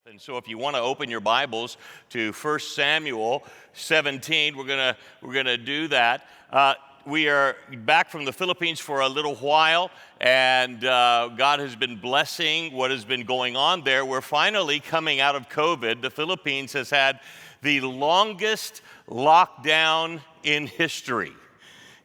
And so if you want to open your Bibles to 1 Samuel 17, we're gonna do that. We are back from the Philippines for a little while, and God has been blessing what has been going on there. We're finally coming out of COVID. The Philippines has had the longest lockdown in history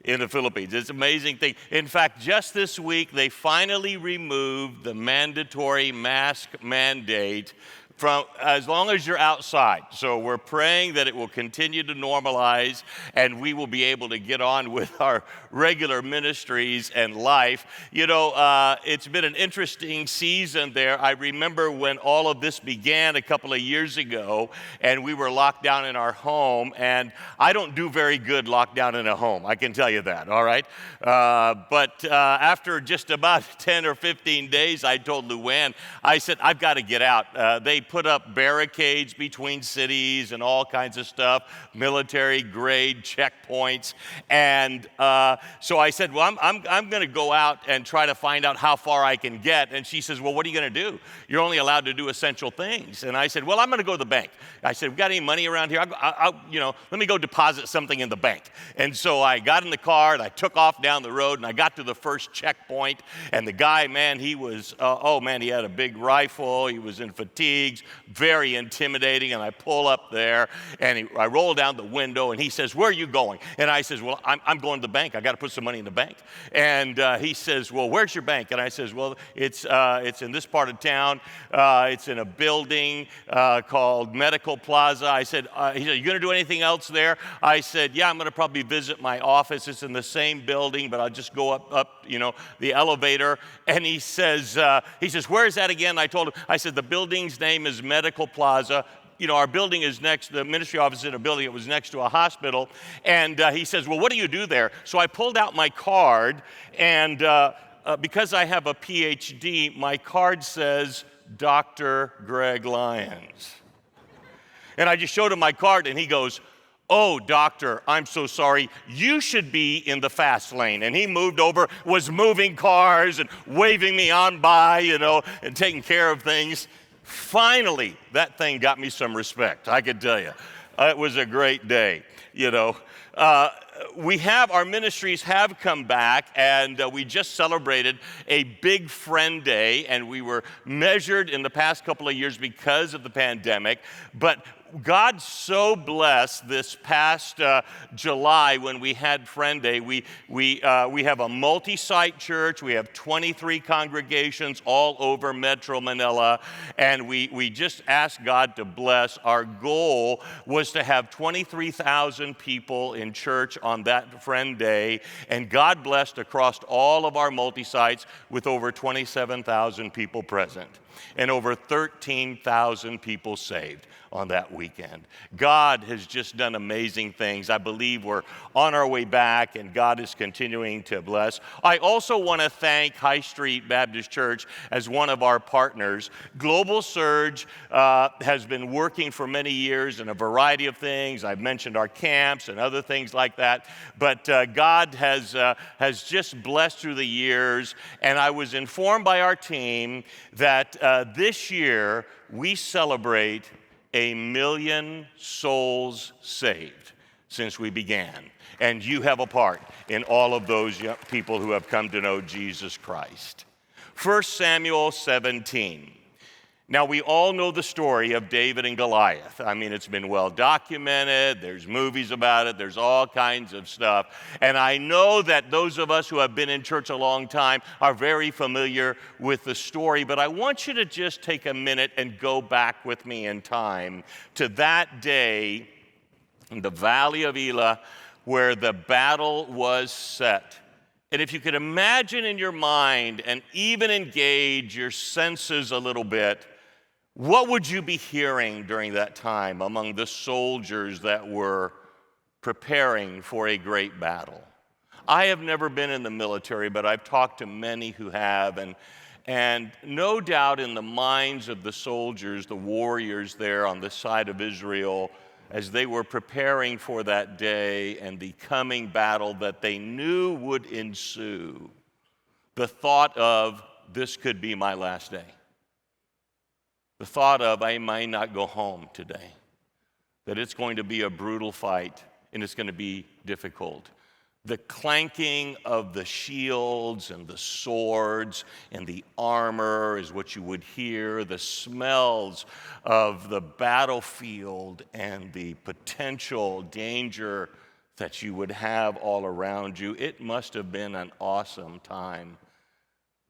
in the Philippines. It's an amazing thing. In fact, just this week, they finally removed the mandatory mask mandate from as long as you're outside. So we're praying that it will continue to normalize and we will be able to get on with our regular ministries and life. You know, it's been an interesting season there. I remember when all of this began a couple of years ago and we were locked down in our home, and I don't do very good locked down in a home, I can tell you that, all right? But after just about 10 or 15 days, I told Luann, I said, I've got to get out. They put up barricades between cities and all kinds of stuff, military grade checkpoints. And so I said, well, I'm going to go out and try to find out how far I can get. And she says, well, what are you going to do? You're only allowed to do essential things. And I said, well, I'm going to go to the bank. I said, we got any money around here? Let me go deposit something in the bank. And so I got in the car and I took off down the road, and I got to the first checkpoint. And the guy, man, he was, he had a big rifle. He was in fatigues, very intimidating. And I pull up there and I roll down the window and he says, where are you going? And I says, well, I'm going to the bank. I got to put some money in the bank. And he says, well, where's your bank? And I says, well, it's in this part of town. It's in a building called Medical Plaza. I said, he said, you going to do anything else there? I said, yeah, I'm going to probably visit my office. It's in the same building, but I'll just go up, the elevator. And he says, where is that again? I told him, I said, the building's name is Medical Plaza. Our building is next, the ministry office is in a building. It was next to a hospital. And he says, well, what do you do there? So I pulled out my card, and because I have a PhD, my card says Dr. Greg Lyons. And I just showed him my card, and he goes, oh, doctor, I'm so sorry. You should be in the fast lane. And he moved over, was moving cars and waving me on by, and taking care of things. Finally, that thing got me some respect, I can tell you. It was a great day, Our ministries have come back, and we just celebrated a big friend day, and we were measured in the past couple of years because of the pandemic, but God so blessed this past July when we had Friend Day. We have a multi-site church. We have 23 congregations all over Metro Manila, and we just asked God to bless. Our goal was to have 23,000 people in church on that Friend Day, and God blessed across all of our multi-sites with over 27,000 people present and over 13,000 people saved on that weekend. God has just done amazing things. I believe we're on our way back, and God is continuing to bless. I also want to thank High Street Baptist Church as one of our partners. Global Surge has been working for many years in a variety of things. I've mentioned our camps and other things like that, but God has just blessed through the years, and I was informed by our team that this year we celebrate 1 million souls saved since we began. And you have a part in all of those young people who have come to know Jesus Christ. 1 Samuel 17. Now, we all know the story of David and Goliath. I mean, it's been well documented. There's movies about it. There's all kinds of stuff. And I know that those of us who have been in church a long time are very familiar with the story. But I want you to just take a minute and go back with me in time to that day in the valley of Elah where the battle was set. And if you could imagine in your mind and even engage your senses a little bit, what would you be hearing during that time among the soldiers that were preparing for a great battle? I have never been in the military, but I've talked to many who have, and no doubt in the minds of the soldiers, the warriors there on the side of Israel, as they were preparing for that day and the coming battle that they knew would ensue, the thought of, this could be my last day. The thought of, I might not go home today, that it's going to be a brutal fight and it's going to be difficult. The clanking of the shields and the swords and the armor is what you would hear. The smells of the battlefield and the potential danger that you would have all around you. It must have been an awesome time.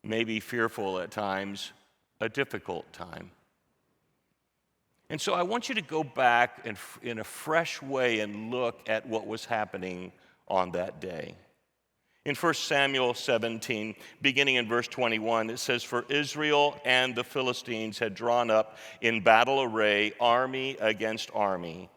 Maybe fearful at times, a difficult time. And so I want you to go back and in a fresh way and look at what was happening on that day. In 1 Samuel 17, beginning in verse 21, it says, "For Israel and the Philistines had drawn up in battle array, army against army.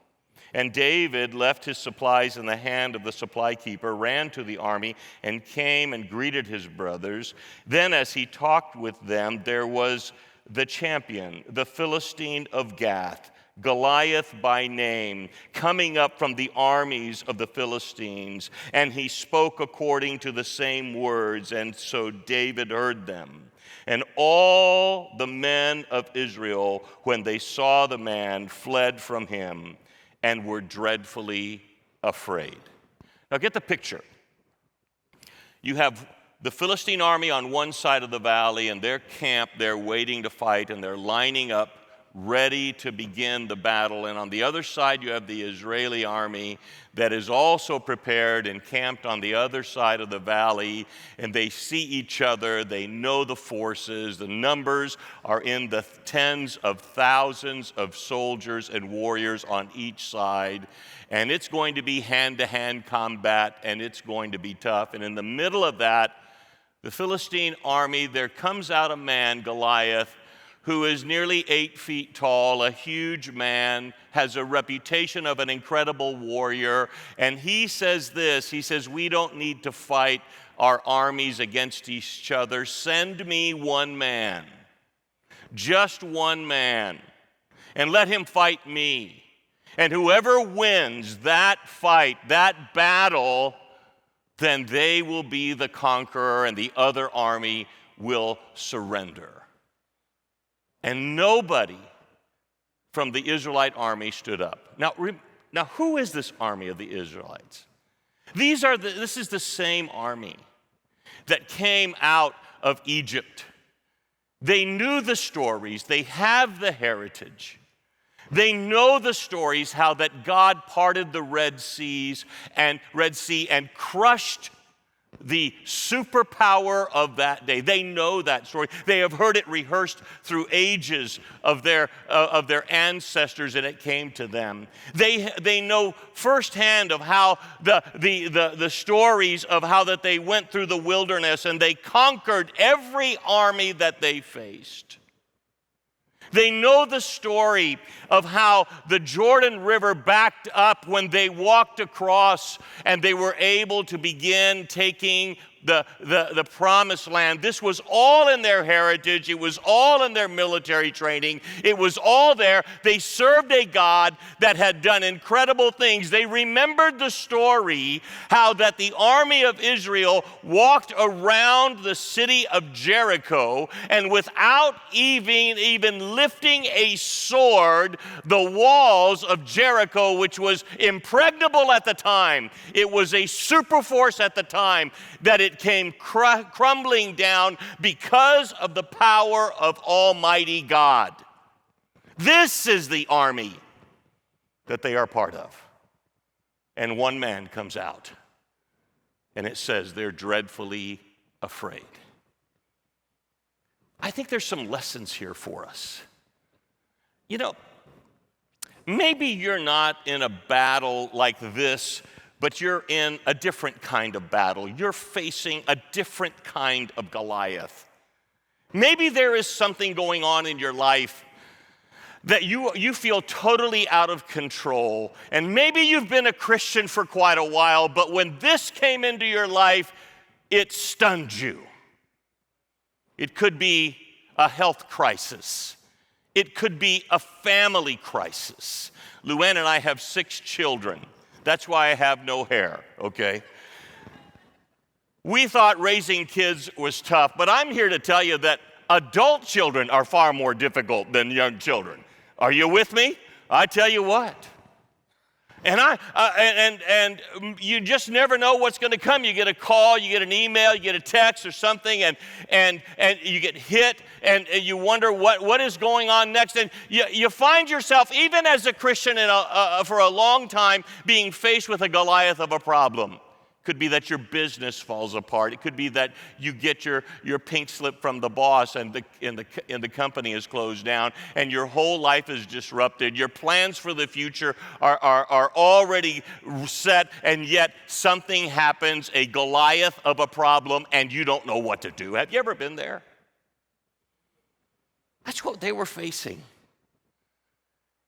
And David left his supplies in the hand of the supply keeper, ran to the army, and came and greeted his brothers. Then as he talked with them, there was the champion, the Philistine of Gath, Goliath by name, coming up from the armies of the Philistines. And he spoke according to the same words, and so David heard them. And all the men of Israel, when they saw the man, fled from him and were dreadfully afraid." Now get the picture. You have the Philistine army on one side of the valley, and they're camped there waiting to fight, and they're lining up ready to begin the battle. And on the other side, you have the Israeli army that is also prepared and camped on the other side of the valley, and they see each other. They know the forces. The numbers are in the tens of thousands of soldiers and warriors on each side. And it's going to be hand-to-hand combat, and it's going to be tough. And in the middle of that, the Philistine army, there comes out a man, Goliath, who is nearly 8 feet tall, a huge man, has a reputation of an incredible warrior. And he says this, he says, "We don't need to fight our armies against each other. Send me one man, just one man, and let him fight me. And whoever wins that fight, that battle, then they will be the conqueror and the other army will surrender." And nobody from the Israelite army stood up. Now, who is this army of the Israelites? This is the same army that came out of Egypt. They knew the stories. They have the heritage. They know the stories how that God parted the Red Sea and crushed the superpower of that day. They know that story. They have heard it rehearsed through ages of their ancestors, and it came to them. They know firsthand of how the stories of how that they went through the wilderness and they conquered every army that they faced. They know the story of how the Jordan River backed up when they walked across and they were able to begin taking the promised land. This was all in their heritage. It was all in their military training. It was all there. They served a God that had done incredible things. They remembered the story how that the army of Israel walked around the city of Jericho, and without even lifting a sword, the walls of Jericho, which was impregnable at the time, it was a super force at the time, that it came crumbling down because of the power of Almighty God. This is the army that they are part of. And one man comes out, and it says they're dreadfully afraid. I think there's some lessons here for us. You know, maybe you're not in a battle like this, but you're in a different kind of battle. You're facing a different kind of Goliath. Maybe there is something going on in your life that you feel totally out of control. And maybe you've been a Christian for quite a while, but when this came into your life, it stunned you. It could be a health crisis. It could be a family crisis. Luann and I have 6 children. That's why I have no hair, okay? We thought raising kids was tough, but I'm here to tell you that adult children are far more difficult than young children. Are you with me? I tell you what. And you just never know what's going to come. You get a call, you get an email, you get a text or something, and you get hit, and you wonder what is going on next. And you find yourself, even as a Christian for a long time, being faced with a Goliath of a problem. Could be that your business falls apart. It could be that you get your pink slip from the boss and the company is closed down and your whole life is disrupted. Your plans for the future are already set, and yet something happens, a Goliath of a problem, and you don't know what to do. Have you ever been there? That's what they were facing.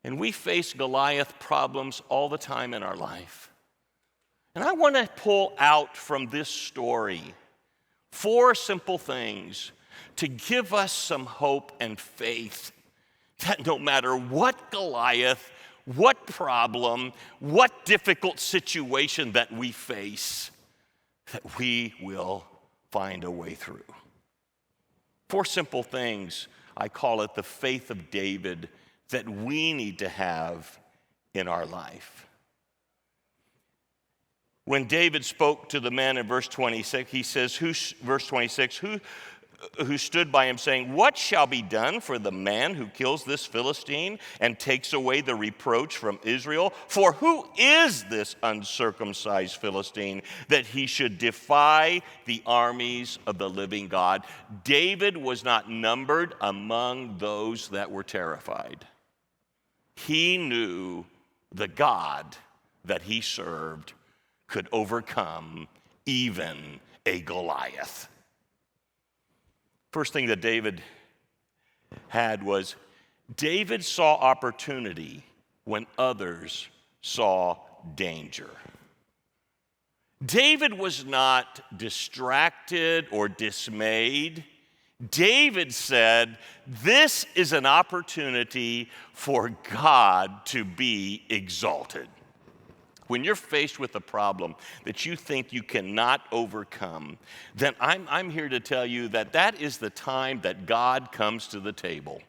And we face Goliath problems all the time in our life. And I want to pull out from this story 4 simple things to give us some hope and faith that no matter what Goliath, what problem, what difficult situation that we face, that we will find a way through. 4 simple things, I call it the faith of David, that we need to have in our life. When David spoke to the men in verse 26, he says, verse 26, who stood by him saying, "What shall be done for the man who kills this Philistine and takes away the reproach from Israel? For who is this uncircumcised Philistine that he should defy the armies of the living God?" David was not numbered among those that were terrified. He knew the God that he served could overcome even a Goliath. First thing that David had was David saw opportunity when others saw danger. David was not distracted or dismayed. David said, "This is an opportunity for God to be exalted." When you're faced with a problem that you think you cannot overcome, then I'm here to tell you that is the time that God comes to the table.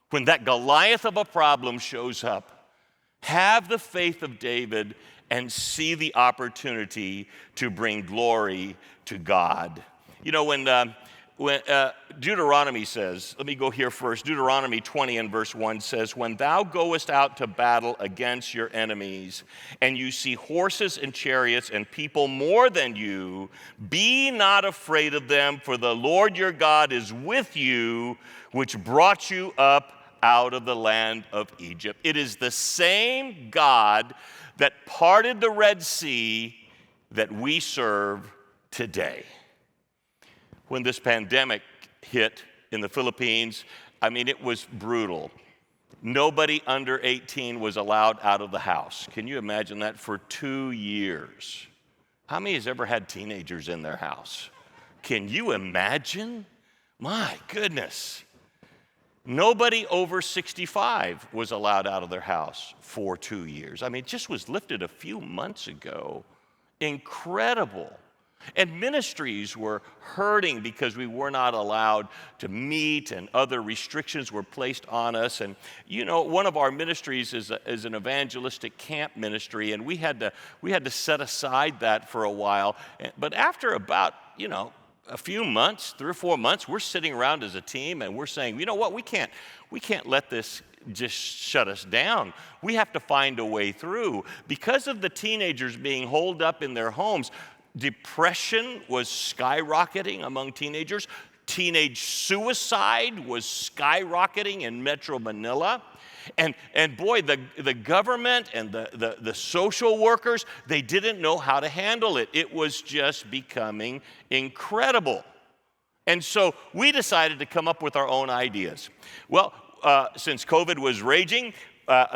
When that Goliath of a problem shows up, have the faith of David and see the opportunity to bring glory to God. You know, when Deuteronomy says, let me go here first. Deuteronomy 20 and verse 1 says, "When thou goest out to battle against your enemies, and you see horses and chariots and people more than you, be not afraid of them, for the Lord your God is with you, which brought you up out of the land of Egypt." It is the same God that parted the Red Sea that we serve today. When this pandemic hit in the Philippines, it was brutal. Nobody under 18 was allowed out of the house. Can you imagine that? For 2 years. How many has ever had teenagers in their house? Can you imagine? My goodness. Nobody over 65 was allowed out of their house for 2 years. It just was lifted a few months ago. Incredible. And ministries were hurting because we were not allowed to meet and other restrictions were placed on us. And one of our ministries is an evangelistic camp ministry, and we had to set aside that for a while. But after about, a few months, 3 or 4 months, we're sitting around as a team and we're saying, you know what, we can't let this just shut us down. We have to find a way through. Because of the teenagers being holed up in their homes, depression was skyrocketing among teenagers. Teenage suicide was skyrocketing in Metro Manila. And boy, the government and the social workers, they didn't know how to handle it. It was just becoming incredible. And so we decided to come up with our own ideas. Well, since COVID was raging,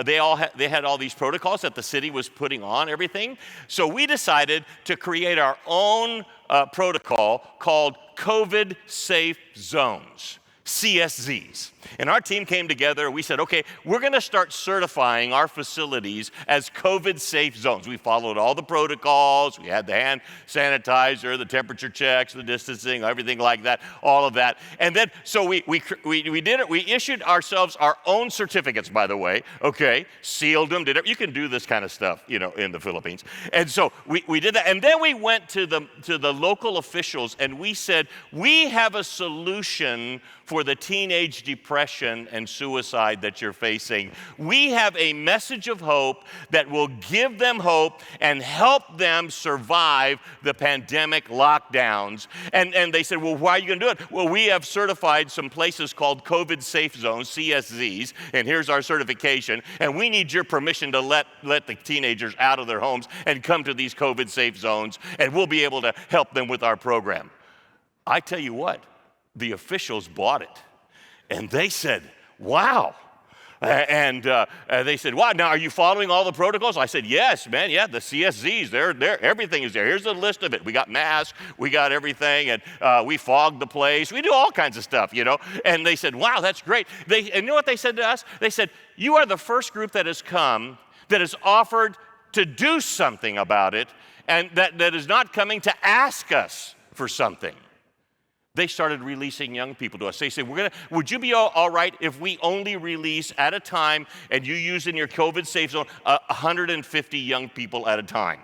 they had all these protocols that the city was putting on everything. So we decided to create our own protocol called COVID Safe Zones. CSZs. And our team came together. We said, okay, we're going to start certifying our facilities as COVID-safe zones. We followed all the protocols. We had the hand sanitizer, the temperature checks, the distancing, everything like that, all of that. And then, so we did it. We issued ourselves our own certificates, by the way, okay, sealed them, did it. You can do this kind of stuff, in the Philippines. And so we did that. And then we went to the local officials and we said, we have a solution for the teenage depression and suicide that you're facing. We have a message of hope that will give them hope and help them survive the pandemic lockdowns. And they said, well, why are you going to do it? Well, we have certified some places called COVID safe zones, CSZs, and here's our certification. And we need your permission to let the teenagers out of their homes and come to these COVID safe zones, and we'll be able to help them with our program. I tell you what, the officials bought it, and they said, wow. And they said, wow, now are you following all the protocols? I said, yes, man, yeah, the CSZs, they're, everything is there. Here's a list of it. We got masks, we got everything, and we fogged the place. We do all kinds of stuff, And they said, wow, that's great. And you know what they said to us? They said, you are the first group that has come that has offered to do something about it, and that is not coming to ask us for something. They started releasing young people to us. They said, would you be all right if we only release at a time, and you use in your COVID safe zone 150 young people at a time?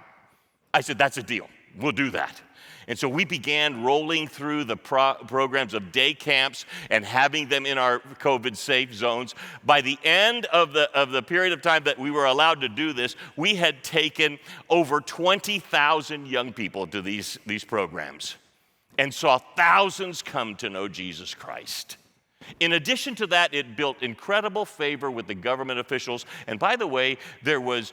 I said, that's a deal. We'll do that. And so we began rolling through the programs of day camps and having them in our COVID safe zones. By the end of the period of time that we were allowed to do this, we had taken over 20,000 young people to these programs, and saw thousands come to know Jesus Christ. In addition to that, it built incredible favor with the government officials. And by the way, there was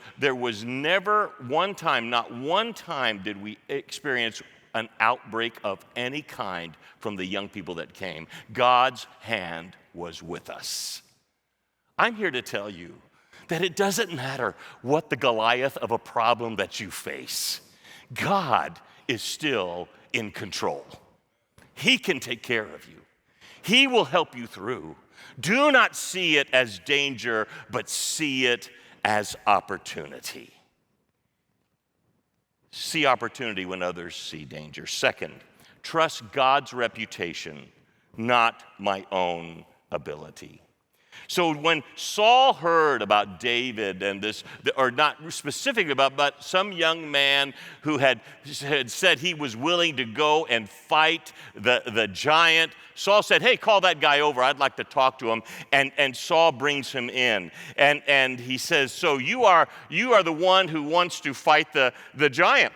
never one time, not one time did we experience an outbreak of any kind from the young people that came. God's hand was with us. I'm here to tell you that it doesn't matter what the Goliath of a problem that you face. God is still in control. He can take care of you. He will help you through. Do not see it as danger, but see it as opportunity. See opportunity when others see danger. Second, trust God's reputation, not my own ability. So when Saul heard about David and this, or not specifically about, but some young man who had said he was willing to go and fight the giant, Saul said, hey, call that guy over. I'd like to talk to him. And Saul brings him in. And he says, so you are the one who wants to fight the giant.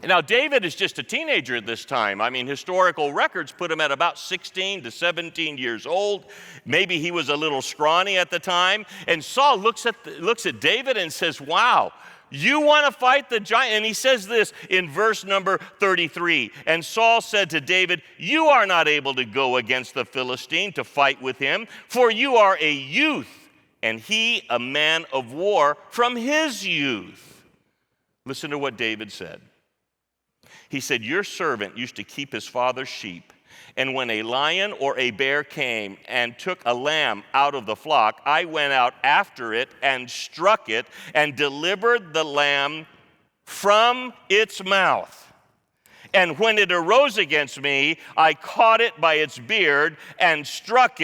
Now, David is just a teenager at this time. I mean, historical records put him at about 16 to 17 years old. Maybe he was a little scrawny at the time. And Saul looks at David and says, wow, you want to fight the giant? And he says this in verse number 33. And Saul said to David, you are not able to go against the Philistine to fight with him, for you are a youth, and he a man of war from his youth. Listen to what David said. He said, your servant used to keep his father's sheep, and when a lion or a bear came and took a lamb out of the flock, I went out after it and struck it and delivered the lamb from its mouth. And when it arose against me, I caught it by its beard and struck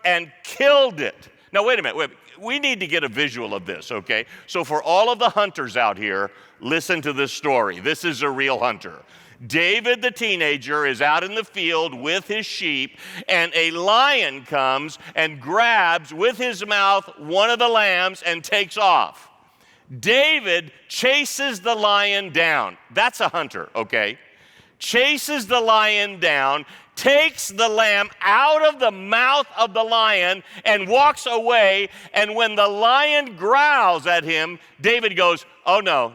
and killed it. Now, wait a minute. We need to get a visual of this, okay? So for all of the hunters out here, listen to this story. This is a real hunter. David, the teenager, is out in the field with his sheep, and a lion comes and grabs with his mouth one of the lambs and takes off. David chases the lion down. That's a hunter, okay? Chases the lion down, takes the lamb out of the mouth of the lion and walks away. And when the lion growls at him, David goes, oh, no,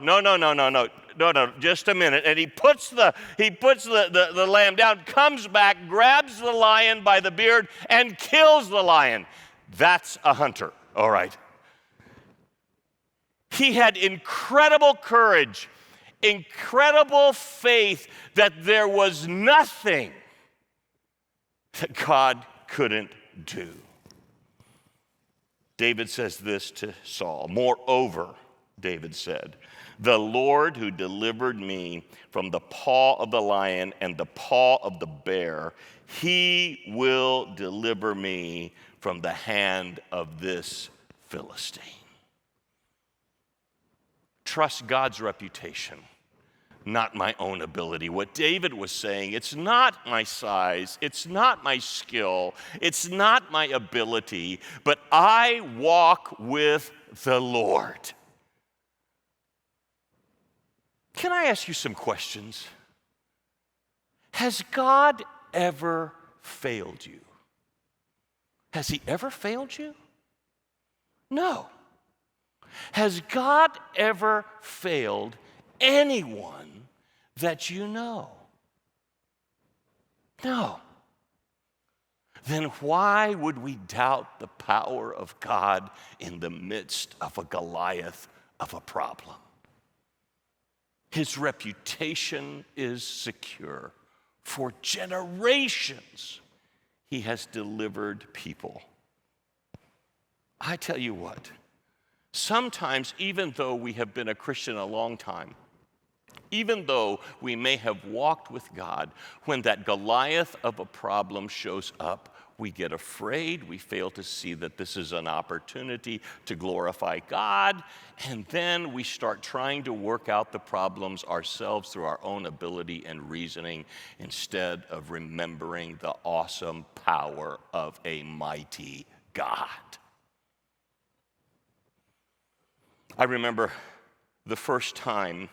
just a minute. And he puts the lamb down, comes back, grabs the lion by the beard, and kills the lion. That's a hunter, all right. He had incredible courage, incredible faith that there was nothing that God couldn't do. David says this to Saul. Moreover, David said, the Lord who delivered me from the paw of the lion and the paw of the bear, he will deliver me from the hand of this Philistine. Trust God's reputation, not my own ability. What David was saying, it's not my size, it's not my skill, it's not my ability, but I walk with the Lord. Can I ask you some questions? Has God ever failed you? Has he ever failed you? No. Has God ever failed anyone that you know? No. Then why would we doubt the power of God in the midst of a Goliath of a problem? His reputation is secure. For generations, he has delivered people. I tell you what, sometimes even though we have been a Christian a long time, even though we may have walked with God, when that Goliath of a problem shows up, we get afraid, we fail to see that this is an opportunity to glorify God, and then we start trying to work out the problems ourselves through our own ability and reasoning instead of remembering the awesome power of a mighty God. I remember the first time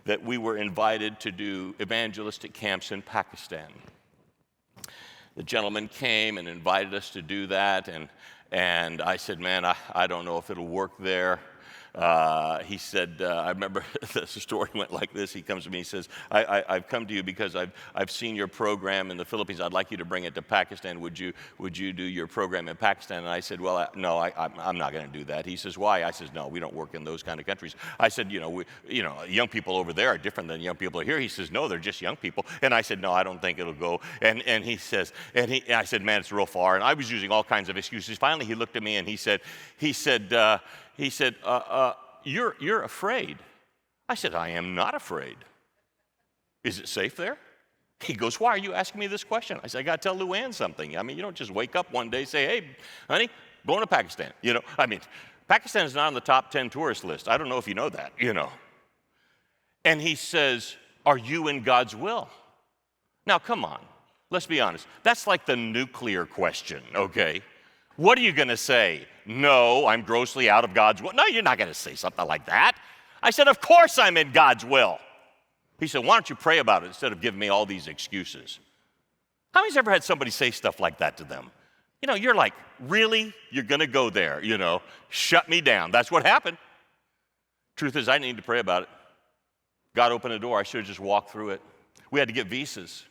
that we were invited to do evangelistic camps in Pakistan. The gentleman came and invited us to do that, and I said, man, I don't know if it'll work there. He said, I remember the story went like this. He comes to me, he says, I've come to you because I've seen your program in the Philippines. I'd like you to bring it to Pakistan. Would you do your program in Pakistan? And I said, well, no, I'm not going to do that. He says, why? I says, no, we don't work in those kind of countries. I said, young people over there are different than young people here. He says, no, they're just young people. And I said, no, I don't think it'll go. And he says, I said, man, it's real far. And I was using all kinds of excuses. Finally, he looked at me and he said, you're afraid. I said, I am not afraid. Is it safe there? He goes, why are you asking me this question? I said, I got to tell Luann something. I mean, you don't just wake up one day and say, hey, honey, going to Pakistan. Pakistan is not on the top 10 tourist list. I don't know if you know that, And he says, are you in God's will? Now, come on. Let's be honest. That's like the nuclear question, okay? What are you going to say? No, I'm grossly out of God's will. No, you're not going to say something like that. I said, of course I'm in God's will. He said, why don't you pray about it instead of giving me all these excuses? How many's ever had somebody say stuff like that to them? You're like, really? You're going to go there, Shut me down. That's what happened. Truth is, I need to pray about it. God opened a door. I should have just walked through it. We had to get visas.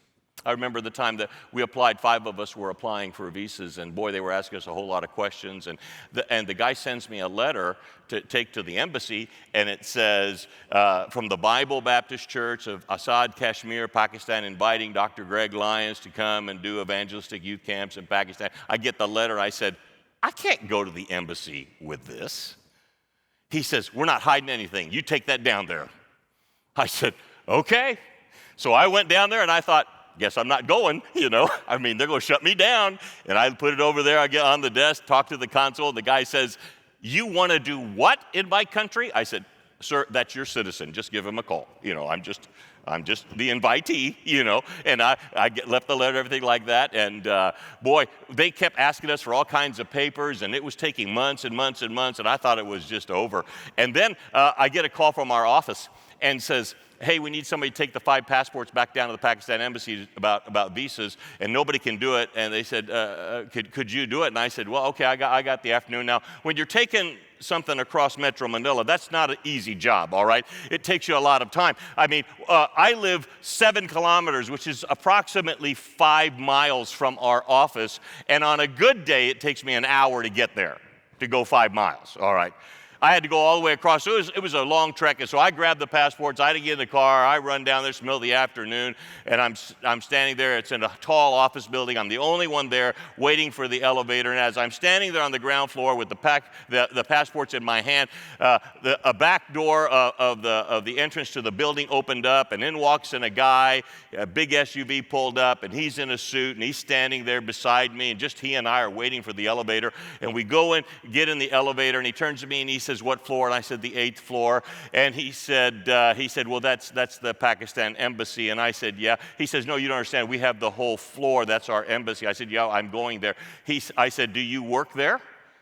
I remember the time that we applied, 5 of us were applying for visas, and boy, they were asking us a whole lot of questions. And the guy sends me a letter to take to the embassy, and it says, from the Bible Baptist Church of Assad, Kashmir, Pakistan, inviting Dr. Greg Lyons to come and do evangelistic youth camps in Pakistan. I get the letter. I said, I can't go to the embassy with this. He says, we're not hiding anything. You take that down there. I said, okay. So I went down there, and I thought, guess I'm not going, they're going to shut me down. And I put it over there. I get on the desk, talk to the consul. The guy says, you want to do what in my country? I said, sir, that's your citizen. Just give him a call. I'm just the invitee, And I left the letter, everything like that. And boy, they kept asking us for all kinds of papers, and it was taking months and months and months, and I thought it was just over. And then I get a call from our office and says, hey, we need somebody to take the 5 passports back down to the Pakistan embassy about visas, and nobody can do it. And they said, could you do it? And I said, well, okay, I got the afternoon. Now, when you're taking something across Metro Manila, that's not an easy job, all right? It takes you a lot of time. I live 7 kilometers, which is approximately 5 miles from our office, and on a good day, it takes me an hour to get there, to go 5 miles, all right? I had to go all the way across. So it was a long trek, and so I grabbed the passports. I had to get in the car. I run down there. It's the middle of the afternoon, and I'm standing there. It's in a tall office building. I'm the only one there waiting for the elevator. And as I'm standing there on the ground floor with the passports in my hand, a back door of the entrance to the building opened up, and in walks in a guy, a big SUV pulled up, and he's in a suit, and he's standing there beside me, and just he and I are waiting for the elevator. And we go in, get in the elevator, and he turns to me and he says, "What floor?" And I said, "The 8th floor." And he said, "Well, that's the Pakistan embassy." And I said, "Yeah." He says, "No, you don't understand. We have the whole floor. That's our embassy." I said, "Yeah, I'm going there." I said, "Do you work there?"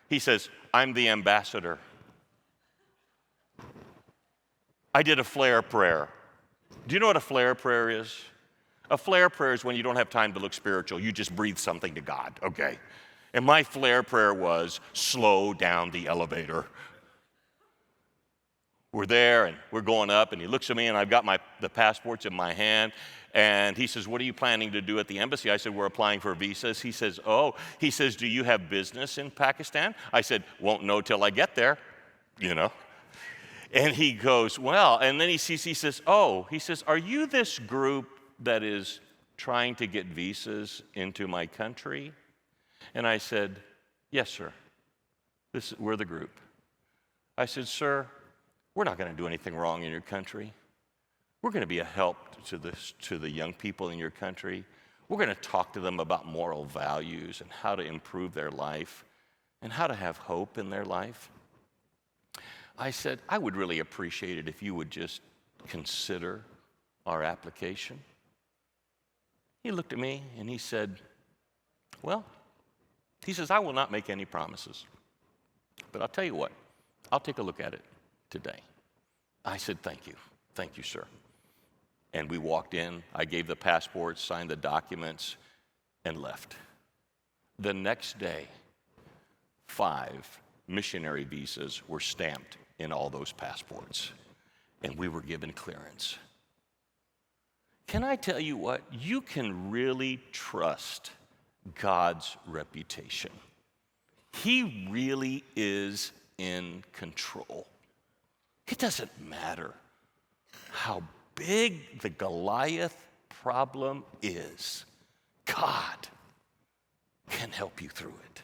He says, "I'm the ambassador." I did a flare prayer. Do you know what a flare prayer is? A flare prayer is when you don't have time to look spiritual. You just breathe something to God, okay? And my flare prayer was, slow down the elevator. We're there, and we're going up, and he looks at me, and I've got the passports in my hand, and he says, "What are you planning to do at the embassy?" I said, "We're applying for visas." He says, "Oh." He says, "Do you have business in Pakistan?" I said, "Won't know till I get there, you know." And he goes, "Well," and then he says, "Oh," he says, "Are you this group that is trying to get visas into my country?" And I said, "Yes, sir. We're the group." I said, "Sir, we're not going to do anything wrong in your country. We're going to be a help to the young people in your country. We're going to talk to them about moral values and how to improve their life and how to have hope in their life." I said, "I would really appreciate it if you would just consider our application." He looked at me and he said, "Well," he says, "I will not make any promises, but I'll tell you what, I'll take a look at it today." I said, "Thank you, sir." And we walked in, I gave the passports, signed the documents, and left. The next day, 5 missionary visas were stamped in all those passports, and we were given clearance. Can I tell you what? You can really trust God's reputation. He really is in control. It doesn't matter how big the Goliath problem is. God can help you through it.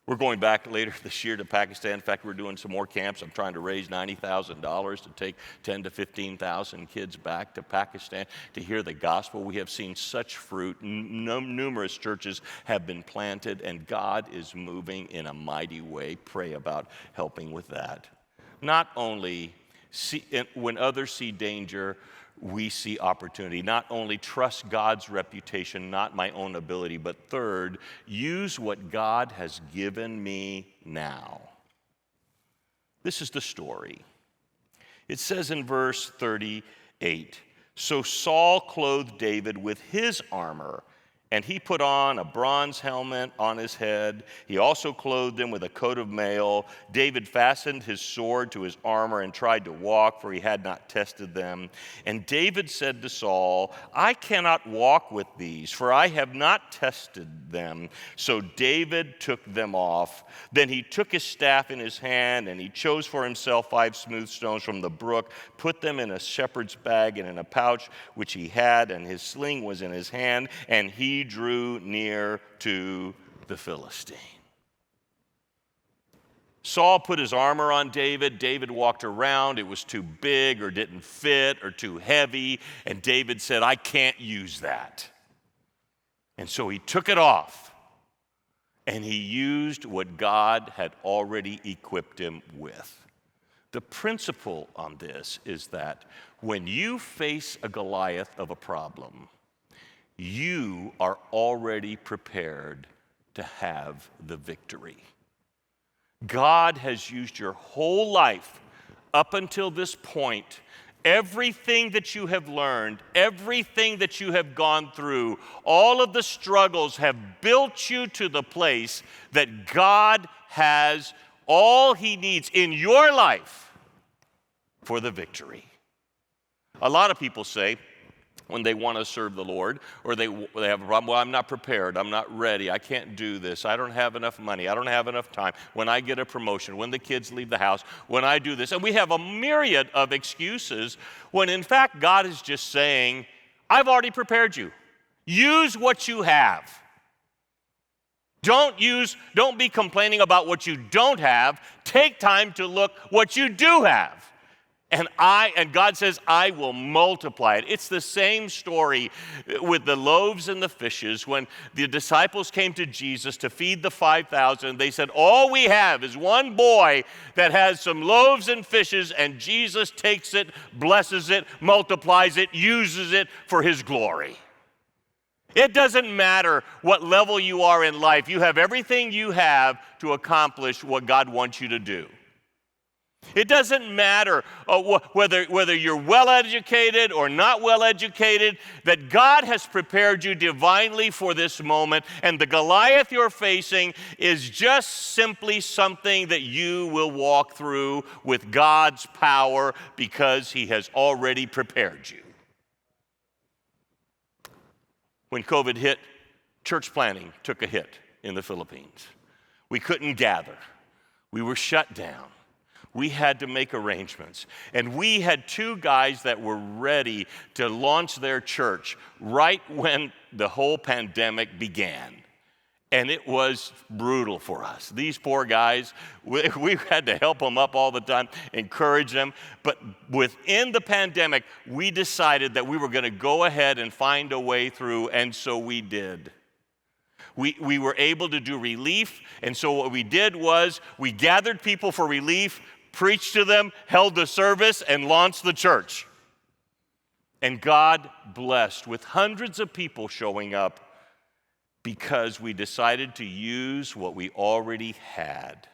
We're going back later this year to Pakistan. In fact, we're doing some more camps. I'm trying to raise $90,000 to take 10 to 15,000 kids back to Pakistan to hear the gospel. We have seen such fruit. Numerous churches have been planted, and God is moving in a mighty way. Pray about helping with that. Not only when others see danger, we see opportunity. Not only trust God's reputation, not my own ability, but third, use what God has given me now. This is the story. It says in verse 38, "So Saul clothed David with his armor, and he put on a bronze helmet on his head. He also clothed him with a coat of mail. David fastened his sword to his armor and tried to walk, for he had not tested them. And David said to Saul, 'I cannot walk with these, for I have not tested them.' So David took them off. Then he took his staff in his hand, and he chose for himself 5 smooth stones from the brook, put them in a shepherd's bag and in a pouch which he had, and his sling was in his hand, and he drew near to the Philistine." Saul put his armor on David. David walked around. It was too big or didn't fit or too heavy. And David said, "I can't use that." And so he took it off. And he used what God had already equipped him with. The principle on this is that when you face a Goliath of a problem, you are already prepared to have the victory. God has used your whole life up until this point. Everything that you have learned, everything that you have gone through, all of the struggles have built you to the place that God has all He needs in your life for the victory. A lot of people say, when they want to serve the Lord, or they have a problem. Well, I'm not prepared. I'm not ready. I can't do this. I don't have enough money. I don't have enough time. When I get a promotion, when the kids leave the house, when I do this. And we have a myriad of excuses when in fact God is just saying, I've already prepared you. Use what you have. Don't be complaining about what you don't have. Take time to look what you do have. And God says, I will multiply it. It's the same story with the loaves and the fishes. When the disciples came to Jesus to feed the 5,000, they said, all we have is one boy that has some loaves and fishes, and Jesus takes it, blesses it, multiplies it, uses it for his glory. It doesn't matter what level you are in life. You have everything you have to accomplish what God wants you to do. It doesn't matter whether you're well-educated or not well-educated, that God has prepared you divinely for this moment, and the Goliath you're facing is just simply something that you will walk through with God's power because he has already prepared you. When COVID hit, church planting took a hit in the Philippines. We couldn't gather. We were shut down. We had to make arrangements. And we had two guys that were ready to launch their church right when the whole pandemic began. And it was brutal for us. These poor guys, we had to help them up all the time, encourage them. But within the pandemic, we decided that we were going to go ahead and find a way through, and so we did. We were able to do relief, and so what we did was we gathered people for relief, preached to them, held the service, and launched the church. And God blessed with hundreds of people showing up because we decided to use what we already had.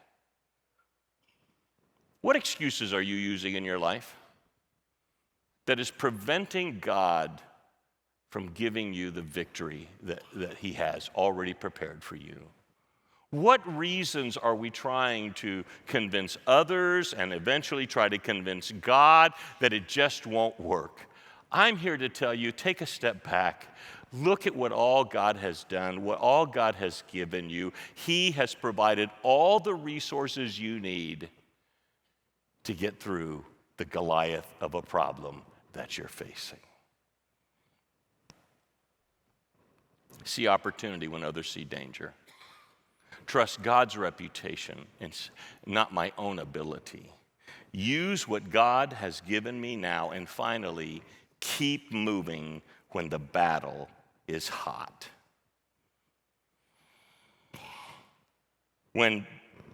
What excuses are you using in your life that is preventing God from giving you the victory that he has already prepared for you? What reasons are we trying to convince others and eventually try to convince God that it just won't work? I'm here to tell you, take a step back. Look at what all God has done, what all God has given you. He has provided all the resources you need to get through the Goliath of a problem that you're facing. See opportunity when others see danger. Trust God's reputation and not my own ability. Use what God has given me now, and finally, keep moving when the battle is hot. When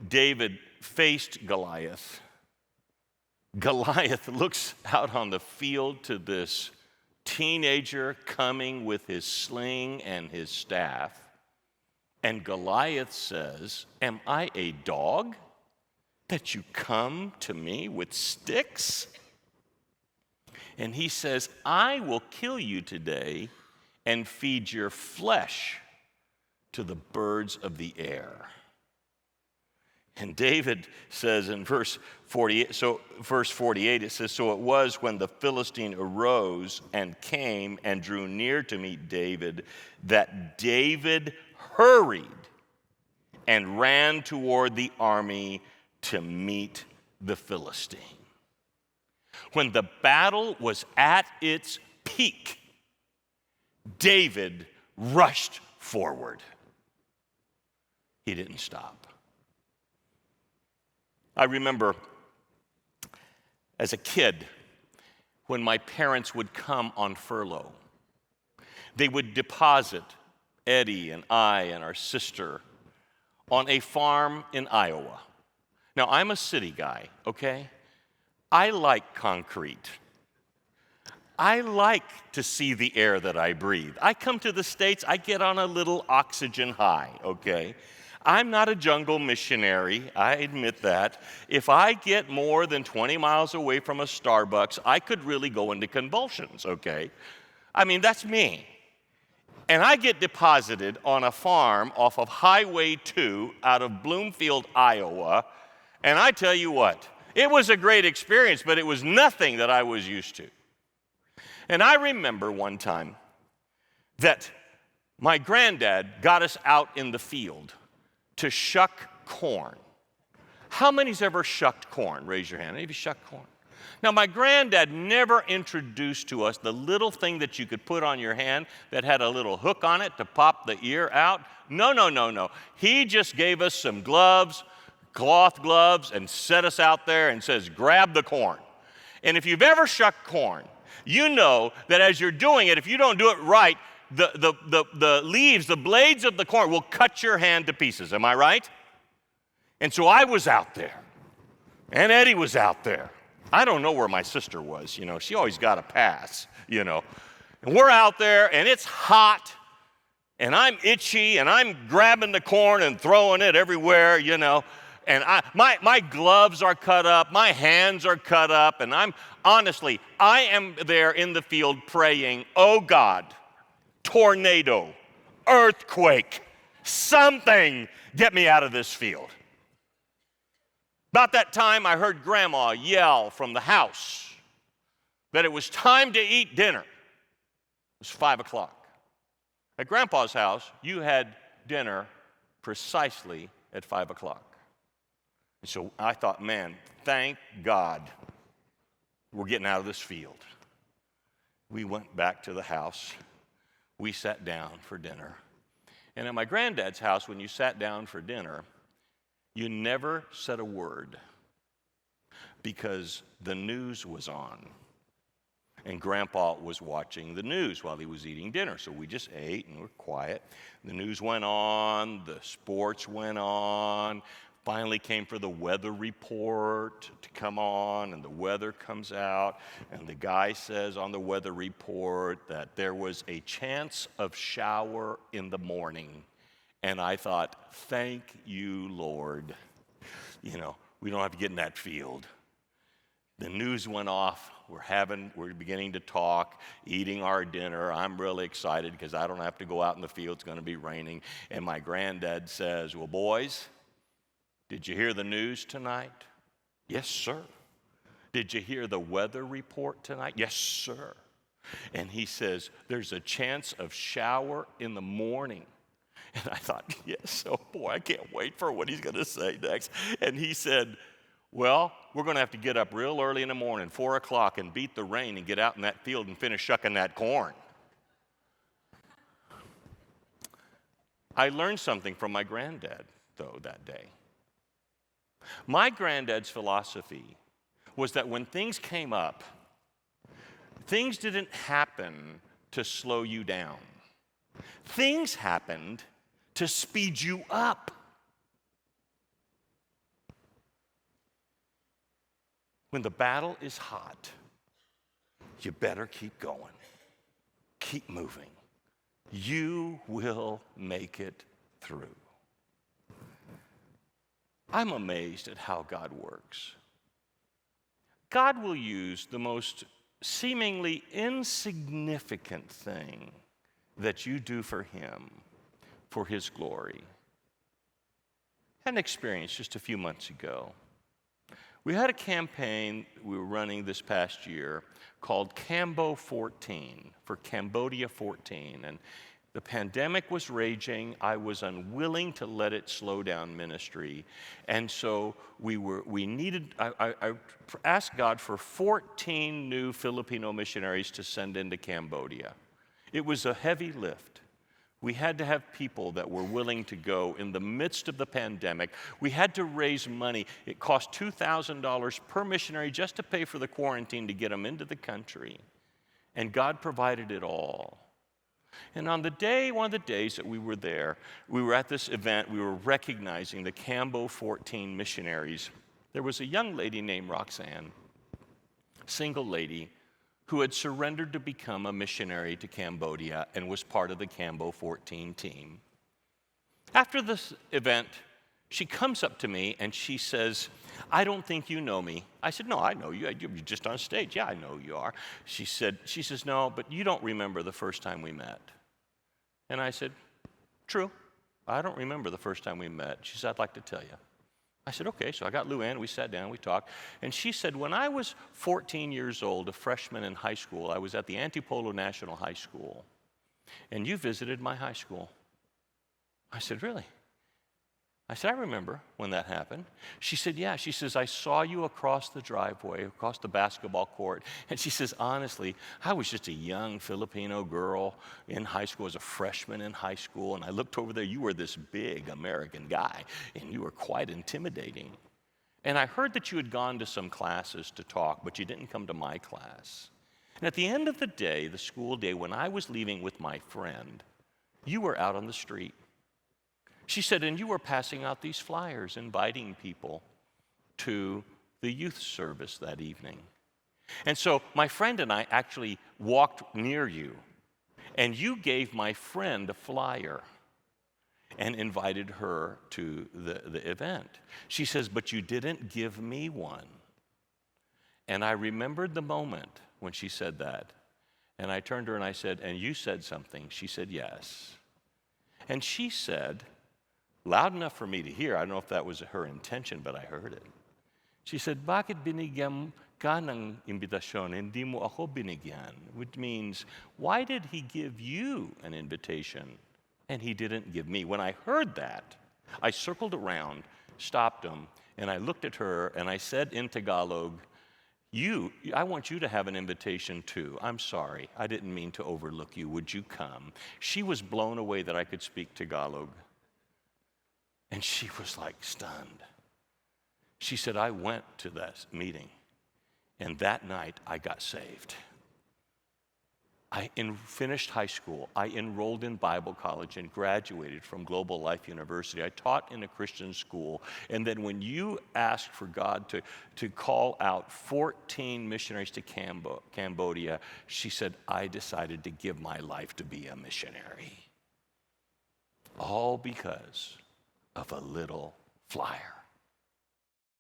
David faced Goliath, Goliath looks out on the field to this teenager coming with his sling and his staff. And Goliath says, am I a dog that you come to me with sticks? And he says, I will kill you today and feed your flesh to the birds of the air. And David says in verse 48, it says, so it was when the Philistine arose and came and drew near to meet David that David hurried and ran toward the army to meet the Philistine. When the battle was at its peak, David rushed forward. He didn't stop. I remember as a kid when my parents would come on furlough, they would deposit Eddie and I and our sister on a farm in Iowa. Now, I'm a city guy, okay? I like concrete. I like to see the air that I breathe. I come to the States, I get on a little oxygen high, okay? I'm not a jungle missionary, I admit that. If I get more than 20 miles away from a Starbucks, I could really go into convulsions, okay? I mean, that's me. And I get deposited on a farm off of Highway 2 out of Bloomfield, Iowa, and I tell you what, it was a great experience, but it was nothing that I was used to. And I remember one time that my granddad got us out in the field to shuck corn. How many's ever shucked corn? Raise your hand. Any of you shucked corn? Now, my granddad never introduced to us the little thing that you could put on your hand that had a little hook on it to pop the ear out. No. He just gave us some gloves, cloth gloves, and set us out there and says, grab the corn. And if you've ever shucked corn, you know that as you're doing it, if you don't do it right, the leaves, the blades of the corn will cut your hand to pieces. Am I right? And so I was out there, and Eddie was out there. I don't know where my sister was, She always got a pass, And we're out there, and it's hot, and I'm itchy, and I'm grabbing the corn and throwing it everywhere, And my gloves are cut up, my hands are cut up, and I am there in the field praying, oh God, tornado, earthquake, something, get me out of this field. About that time, I heard Grandma yell from the house that it was time to eat dinner. It was 5 o'clock. At Grandpa's house, you had dinner precisely at 5 o'clock. And so I thought, man, thank God we're getting out of this field. We went back to the house. We sat down for dinner. And at my granddad's house, when you sat down for dinner, you never said a word because the news was on. And Grandpa was watching the news while he was eating dinner. So we just ate and were quiet. The news went on, the sports went on. Finally came for the weather report to come on, and the weather comes out, and the guy says on the weather report that there was a chance of shower in the morning. And I thought, thank you, Lord. We don't have to get in that field. The news went off. We're beginning to talk, eating our dinner. I'm really excited because I don't have to go out in the field. It's going to be raining. And my granddad says, well, boys, did you hear the news tonight? Yes, sir. Did you hear the weather report tonight? Yes, sir. And he says, there's a chance of shower in the morning. And I thought, yes, oh boy, I can't wait for what he's going to say next. And he said, well, we're going to have to get up real early in the morning, 4 o'clock, and beat the rain and get out in that field and finish shucking that corn. I learned something from my granddad, though, that day. My granddad's philosophy was that when things came up, things didn't happen to slow you down. Things happened to speed you up. When the battle is hot, you better keep going. Keep moving. You will make it through. I'm amazed at how God works. God will use the most seemingly insignificant thing that you do for Him for His glory. I had an experience just a few months ago. We had a campaign we were running this past year called Cambo 14, for Cambodia 14. And the pandemic was raging. I was unwilling to let it slow down ministry. And so I asked God for 14 new Filipino missionaries to send into Cambodia. It was a heavy lift. We had to have people that were willing to go in the midst of the pandemic. We had to raise money. It cost $2,000 per missionary just to pay for the quarantine to get them into the country. And God provided it all. And on one of the days that we were there, we were at this event, we were recognizing the Cambo 14 missionaries. There was a young lady named Roxanne, single lady, who had surrendered to become a missionary to Cambodia and was part of the Cambo 14 team. After this event, she comes up to me and she says, I don't think you know me. I said, no, I know you. You're just on stage. Yeah, I know who you are. She says, no, but you don't remember the first time we met. And I said, true. I don't remember the first time we met. She said, I'd like to tell you. I said, okay. So I got Lou in, we sat down, we talked. And she said, when I was 14 years old, a freshman in high school, I was at the Antipolo National High School, and you visited my high school. I said, really? I said, I remember when that happened. She said, yeah. She says, I saw you across the driveway, across the basketball court. And she says, honestly, I was just a young Filipino girl in high school, as a freshman in high school. And I looked over there, you were this big American guy, and you were quite intimidating. And I heard that you had gone to some classes to talk, but you didn't come to my class. And at the end of the day, the school day, when I was leaving with my friend, you were out on the street. She said, and you were passing out these flyers, inviting people to the youth service that evening. And so my friend and I actually walked near you, and you gave my friend a flyer and invited her to the event. She says, but you didn't give me one. And I remembered the moment when she said that. And I turned to her and I said, and you said something? She said, yes. And she said, loud enough for me to hear, I don't know if that was her intention, but I heard it. She said, bakit binigyan ka ng imbitasyon, hindi mo ako binigyan? Which means, why did he give you an invitation and he didn't give me? When I heard that, I circled around, stopped him, and I looked at her and I said in Tagalog, I want you to have an invitation too. I'm sorry, I didn't mean to overlook you. Would you come? She was blown away that I could speak Tagalog. And she was like stunned. She said, I went to that meeting, and that night I got saved. I finished high school. I enrolled in Bible college and graduated from Global Life University. I taught in a Christian school. And then when you asked for God to call out 14 missionaries to Cambodia, she said, I decided to give my life to be a missionary. All because of a little flyer.